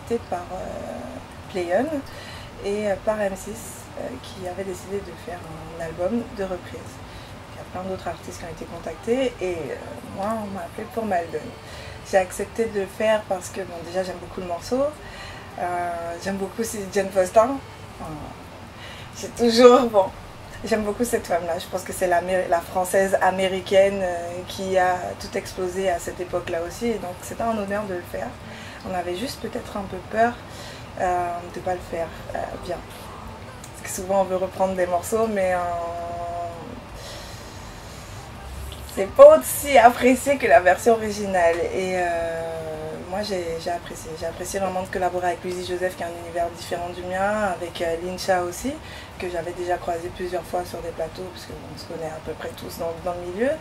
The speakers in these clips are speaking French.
contactée par Playon et par M6 qui avait décidé de faire un album de reprise. Il y a plein d'autres artistes qui ont été contactés et moi on m'a appelé pour Maldon. J'ai accepté de le faire parce que bon, déjà j'aime beaucoup le morceau, j'aime beaucoup aussi Jane Foster. J'ai toujours, bon, j'aime beaucoup cette femme-là. Je pense que c'est la française américaine qui a tout explosé à cette époque-là aussi. Et donc c'était un honneur de le faire. On avait juste peut-être un peu peur de ne pas le faire bien. Parce que souvent on veut reprendre des morceaux, mais c'est pas aussi apprécié que la version originale. Et moi j'ai apprécié. J'ai apprécié vraiment de collaborer avec Luizy Joseph qui a un univers différent du mien, avec Lincha aussi, que j'avais déjà croisé plusieurs fois sur des plateaux, parce qu'on se connaît à peu près tous dans le milieu.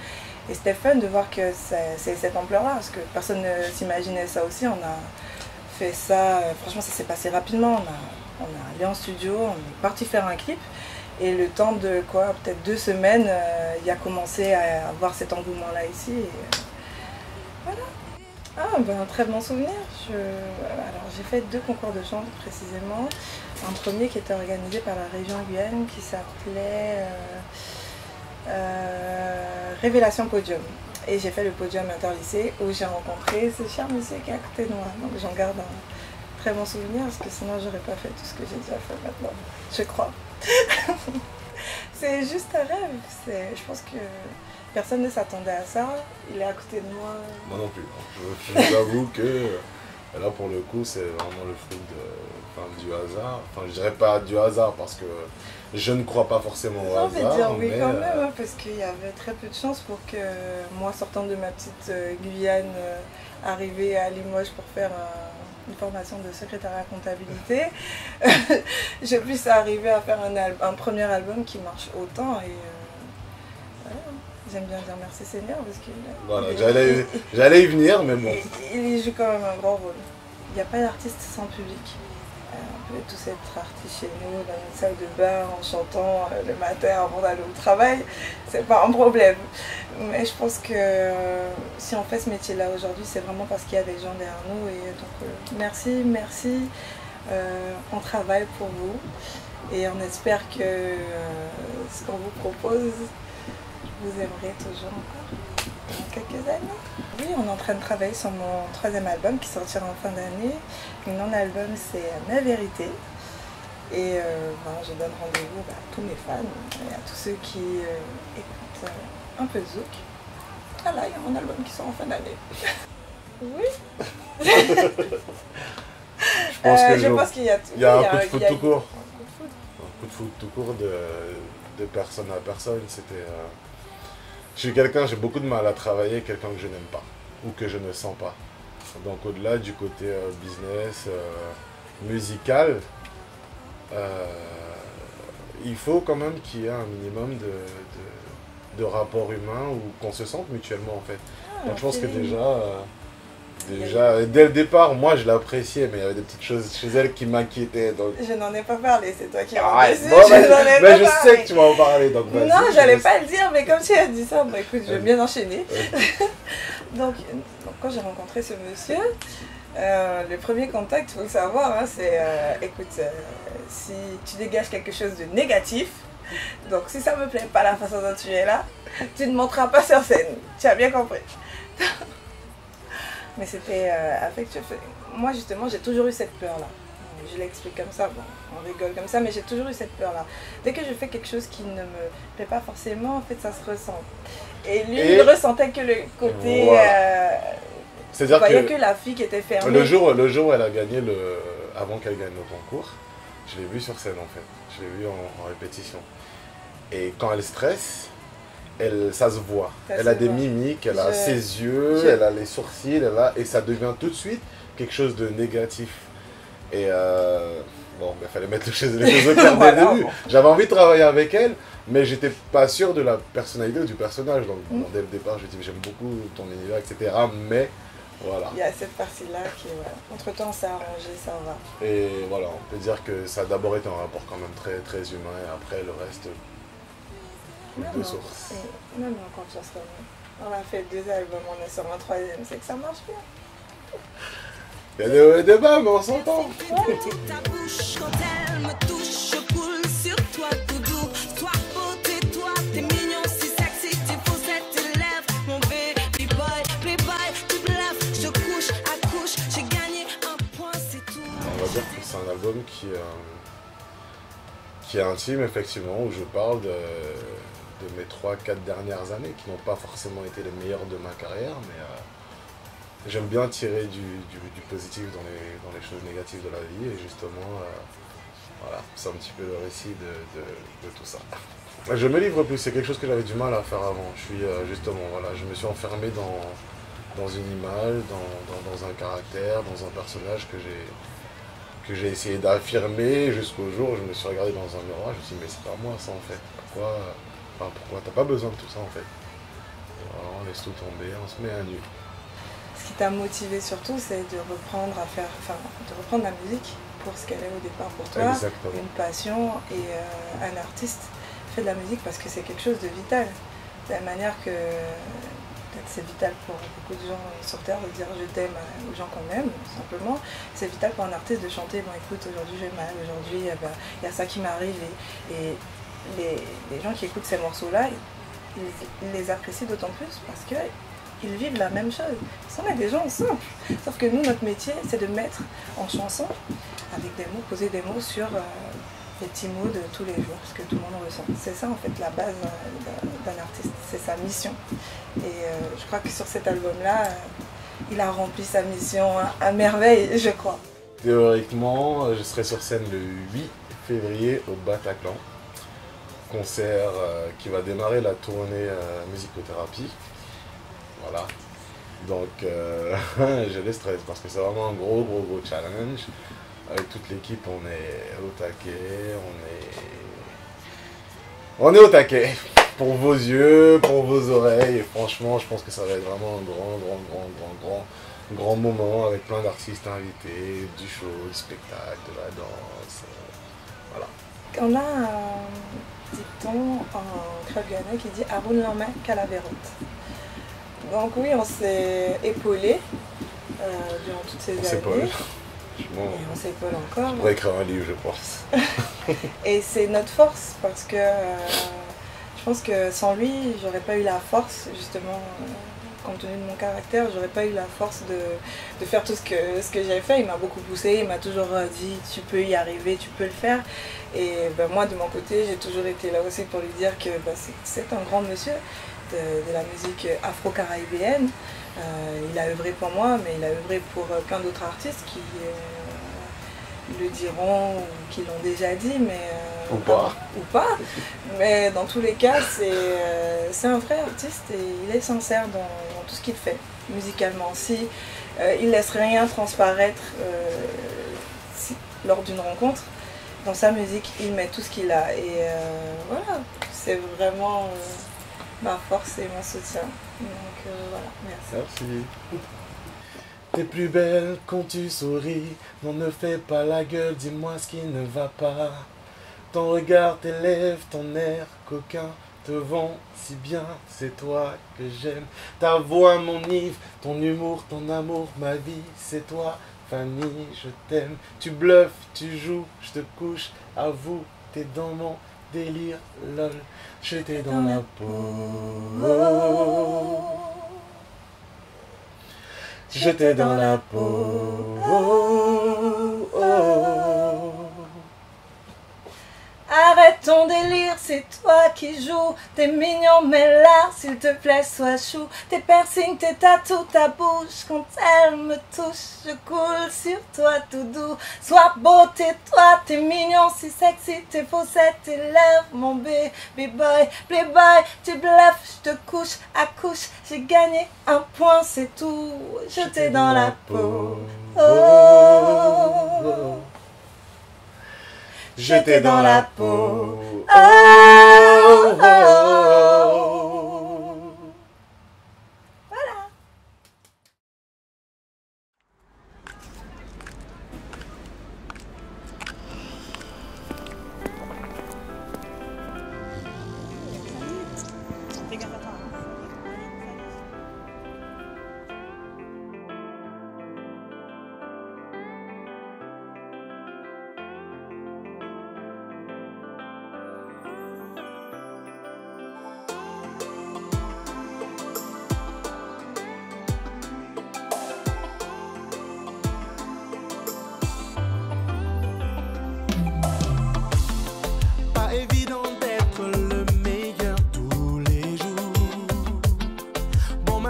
Et c'était fun de voir que c'est cette ampleur-là, parce que personne ne s'imaginait ça aussi. On a fait ça, franchement ça s'est passé rapidement. On a allé en studio, on est parti faire un clip. Et le temps de quoi, peut-être 2 semaines, il a commencé à avoir cet engouement-là ici. Et, voilà. Ah, ben, un très bon souvenir. Alors j'ai fait 2 concours de chant précisément. Un premier qui était organisé par la région Guyane qui s'appelait Révélation Podium. Et j'ai fait le podium interlycée où j'ai rencontré ce cher monsieur qui est à côté de moi. Donc j'en garde un très bon souvenir parce que sinon j'aurais pas fait tout ce que j'ai déjà fait maintenant, je crois. C'est juste un rêve. Je pense que personne ne s'attendait à ça. Il est à côté de moi. Moi non plus. Je vous avoue que là pour le coup c'est vraiment le fruit du hasard. Enfin je dirais pas du hasard parce que je ne crois pas forcément au hasard. On va dire oui quand même, parce qu'il y avait très peu de chance pour que moi sortant de ma petite Guyane, arriver à Limoges pour faire une formation de secrétariat comptabilité, je puisse arriver à faire un premier album qui marche autant et voilà. J'aime bien dire merci Seigneur parce que voilà, j'allais y venir mais bon. Il joue quand même un grand rôle. Il n'y a pas d'artiste sans public. On peut tous être artistes chez nous, dans une salle de bain, en chantant le matin avant d'aller au travail, c'est pas un problème. Mais je pense que si on fait ce métier-là aujourd'hui, c'est vraiment parce qu'il y a des gens derrière nous. Et donc merci, on travaille pour vous. Et on espère que ce qu'on vous propose, vous aimerez toujours encore dans quelques années. Oui, on est en train de travailler sur mon 3e album qui sortira en fin d'année. Le nom de l'album c'est Mes Vérités. Et je donne rendez-vous à tous mes fans et à tous ceux qui écoutent un peu de zouk. Voilà, il y a mon album qui sort en fin d'année. Oui. Je pense qu'il y a tout. Il y a un coup de foot tout court. Un coup de foot tout court de personne à personne. J'ai beaucoup de mal à travailler avec quelqu'un que je n'aime pas ou que je ne sens pas. Donc au-delà du côté business, musical, il faut quand même qu'il y ait un minimum de rapport humain ou qu'on se sente mutuellement en fait. Donc je pense que déjà, dès le départ, moi je l'appréciais, mais il y avait des petites choses chez elle qui m'inquiétaient. Donc... Je n'en ai pas parlé, c'est toi qui as dit. Bon, mais je sais que tu vas en parler, donc vas-y. Non, j'allais pas le dire, mais comme tu as dit ça, bah écoute, je vais bien enchaîner. donc, quand j'ai rencontré ce monsieur, le premier contact, il faut le savoir, hein, c'est écoute, si tu dégages quelque chose de négatif, donc si ça me plaît pas la façon dont tu es là, tu ne monteras pas sur scène. Tu as bien compris. Mais c'était affectueux. Moi justement j'ai toujours eu cette peur là. Je l'explique comme ça, bon, on rigole comme ça, mais j'ai toujours eu cette peur là. Dès que je fais quelque chose qui ne me plaît pas forcément, en fait ça se ressent. Et lui il ressentait que le côté... Voilà. C'est-à-dire que la fille qui était fermée. Le jour où elle a gagné avant qu'elle gagne le concours, je l'ai vue sur scène en fait. Je l'ai vue en répétition. Et quand elle stresse, ça se voit. Elle a des mimiques, elle a ses yeux, elle a les sourcils, et ça devient tout de suite quelque chose de négatif. Et bon, il fallait mettre les choses au clair dès le début. J'avais envie de travailler avec elle, mais j'étais pas sûr de la personnalité ou du personnage. Donc dès le départ, je dis j'aime beaucoup ton univers, etc. Mais voilà. Il y a cette partie-là qui, voilà. Entre-temps, ça a arrangé, ça va. Et voilà, on peut dire que ça a d'abord été un rapport quand même très, très humain, et après le reste... de source. Même en confiance quand même. On a fait 2 albums, on est sur un 3e, c'est que ça marche bien. Il y a des hauts et des bas, mais on s'entend. Ta bouche, quand elle me touche, je coule sur toi tout doux. Toi beau, tais-toi, t'es mignon, si sexy, tes faussettes, tes lèvres. Mon baby boy, playboy, tu bluffes, je couche à couche, j'ai gagné un point, c'est tout. On va dire que c'est un album qui est intime, effectivement, où je parle de mes 3-4 dernières années, qui n'ont pas forcément été les meilleures de ma carrière, mais j'aime bien tirer du positif dans les choses négatives de la vie, et justement, voilà, c'est un petit peu le récit de tout ça. Je me livre plus, c'est quelque chose que j'avais du mal à faire avant. Je suis justement, voilà, je me suis enfermé dans une image, dans un caractère, dans un personnage que j'ai essayé d'affirmer jusqu'au jour où je me suis regardé dans un miroir, je me suis dit mais c'est pas moi ça en fait, pourquoi t'as pas besoin de tout ça en fait. Alors, on laisse tout tomber, on se met à nu. Ce qui t'a motivé surtout, c'est de reprendre la musique pour ce qu'elle est au départ pour toi. Exactement. Une passion, et un artiste fait de la musique parce que c'est quelque chose de vital. De la manière que peut-être c'est vital pour beaucoup de gens sur Terre de dire je t'aime aux gens qu'on aime, simplement. C'est vital pour un artiste de chanter, bon écoute, aujourd'hui j'ai mal, aujourd'hui il y a ça qui m'arrive, et les gens qui écoutent ces morceaux-là, ils les apprécient d'autant plus parce qu'ils vivent la même chose. Ce sont des gens simples. Sauf que nous, notre métier, c'est de mettre en chanson, avec des mots, poser des mots sur les petits mots de tous les jours, ce que tout le monde ressent. C'est ça en fait la base d'un artiste, c'est sa mission. Et je crois que sur cet album-là, il a rempli sa mission à merveille, je crois. Théoriquement, je serai sur scène le 8 février au Bataclan. Concert qui va démarrer la tournée musicothérapie. Voilà. Donc j'ai le stress parce que c'est vraiment un gros challenge. Avec toute l'équipe, on est au taquet, on est au taquet pour vos yeux, pour vos oreilles. Et franchement, je pense que ça va être vraiment un grand moment avec plein d'artistes invités, du show, du spectacle, de la danse. Voilà. On a un dicton en créole ghanéen qui dit « Arun l'emmène calaveroute ». Donc oui, on s'est épaulé durant toutes ces années. Et on s'épaule encore. Je pourrais écrire un livre, je pense. Et c'est notre force, parce que je pense que sans lui, j'aurais pas eu la force, justement, compte tenu de mon caractère, j'aurais pas eu la force de faire tout ce que j'ai fait. Il m'a beaucoup poussé, il m'a toujours dit tu peux y arriver, tu peux le faire. Et ben, moi de mon côté, j'ai toujours été là aussi pour lui dire que ben, c'est un grand monsieur de la musique afro-caribéenne. Il a œuvré pour moi, mais il a œuvré pour plein d'autres artistes qui le diront ou qui l'ont déjà dit, mais ou pas. Mais dans tous les cas, c'est un vrai artiste et il est sincère dans tout ce qu'il fait, musicalement. Si il laisse rien transparaître lors d'une rencontre, dans sa musique, il met tout ce qu'il a. Et voilà, c'est vraiment ma force et mon soutien. Donc voilà, merci. Merci. T'es plus belle quand tu souris, non ne fais pas la gueule, dis-moi ce qui ne va pas. Ton regard, tes lèvres, ton air coquin te vend si bien, c'est toi que j'aime. Ta voix m'enivre, ton humour, ton amour, ma vie, c'est toi. Fanny, je t'aime, tu bluffes, tu joues, je te couche, avoue, t'es dans mon délire, lol, j'étais dans la peau. J'étais dans la peau. Arrête ton délire, c'est toi qui joues. T'es mignon mais là, s'il te plaît, sois chou. Tes piercings, tes tatous, ta bouche, quand elle me touche, je coule sur toi tout doux. Sois beau, tais-toi, t'es mignon, si sexy, tes faussettes, tes lèvres, mon baby boy, playboy, tu bluffes, je te couche à couche, j'ai gagné un point, c'est tout. J'étais dans la peau. J'étais dans la peau.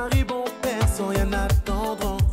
mari bon père sans rien attendre.